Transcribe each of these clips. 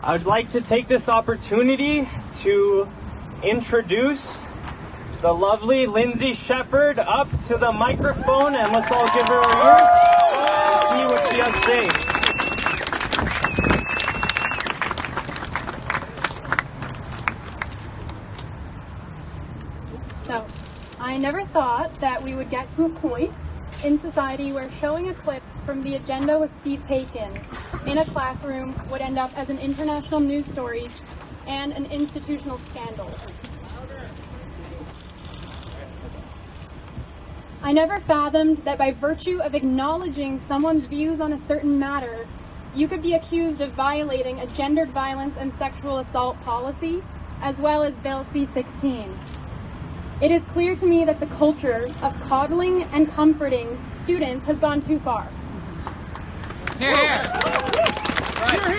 I would like to take this opportunity to introduce the lovely Lindsay Shepherd up to the microphone, and let's all give her our ears and see what she has to say. So, I never thought that we would get to a point in society where showing a clip from The Agenda with Steve Paikin in a classroom would end up as an international news story and an institutional scandal. I never fathomed that by virtue of acknowledging someone's views on a certain matter, you could be accused of violating a gendered violence and sexual assault policy, as well as Bill C-16. It is clear to me that the culture of coddling and comforting students has gone too far. Hear, hear! Hear,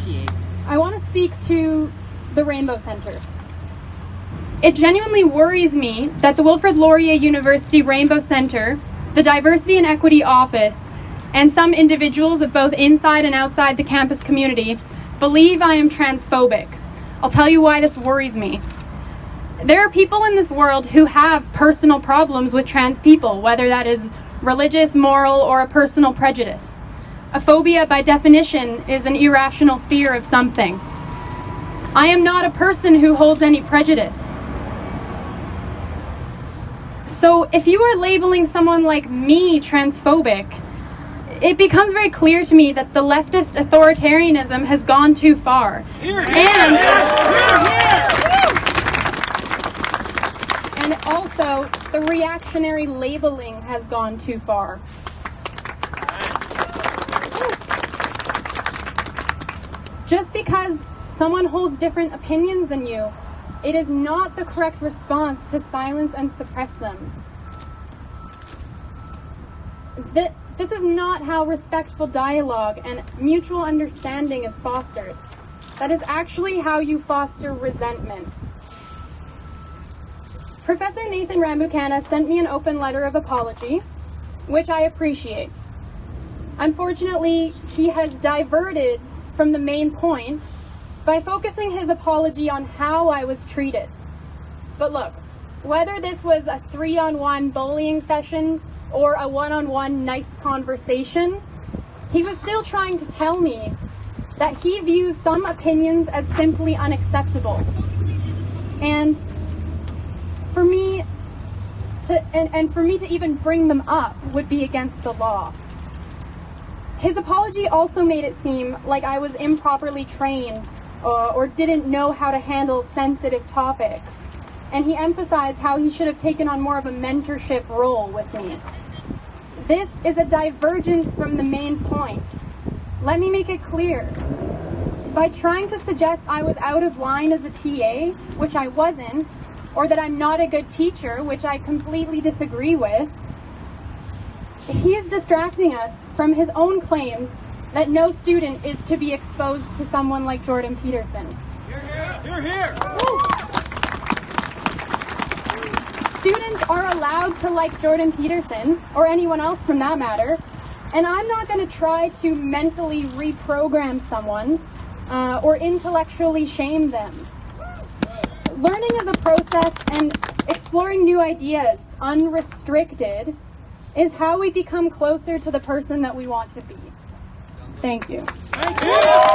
hear! I want to speak to the Rainbow Center. It genuinely worries me that the Wilfrid Laurier University Rainbow Center, the Diversity and Equity Office, and some individuals of both inside and outside the campus community believe I am transphobic. I'll tell you why this worries me. There are people in this world who have personal problems with trans people, whether that is religious, moral, or a personal prejudice. A phobia, by definition, is an irrational fear of something. I am not a person who holds any prejudice. So if you are labeling someone like me transphobic, it becomes very clear to me that the leftist authoritarianism has gone too far. And also, the reactionary labeling has gone too far. Just because someone holds different opinions than you, it is not the correct response to silence and suppress them. This is not how respectful dialogue and mutual understanding is fostered. That is actually how you foster resentment. Professor Nathan Rambukkana sent me an open letter of apology, which I appreciate. Unfortunately, he has diverted from the main point by focusing his apology on how I was treated. But look, whether this was a 3-on-1 bullying session or a 1-on-1 nice conversation, he was still trying to tell me that he views some opinions as simply unacceptable. And for me to even bring them up would be against the law. His apology also made it seem like I was improperly trained or didn't know how to handle sensitive topics. And he emphasized how he should have taken on more of a mentorship role with me. This is a divergence from the main point. Let me make it clear. By trying to suggest I was out of line as a TA, which I wasn't, or that I'm not a good teacher, which I completely disagree with, he is distracting us from his own claims that no student is to be exposed to someone like Jordan Peterson. Hear, hear! Hear, hear! Students are allowed to like Jordan Peterson, or anyone else from that matter, and I'm not going to try to mentally reprogram someone or intellectually shame them. Learning is a process, and exploring new ideas, unrestricted, is how we become closer to the person that we want to be. Thank you. Thank you!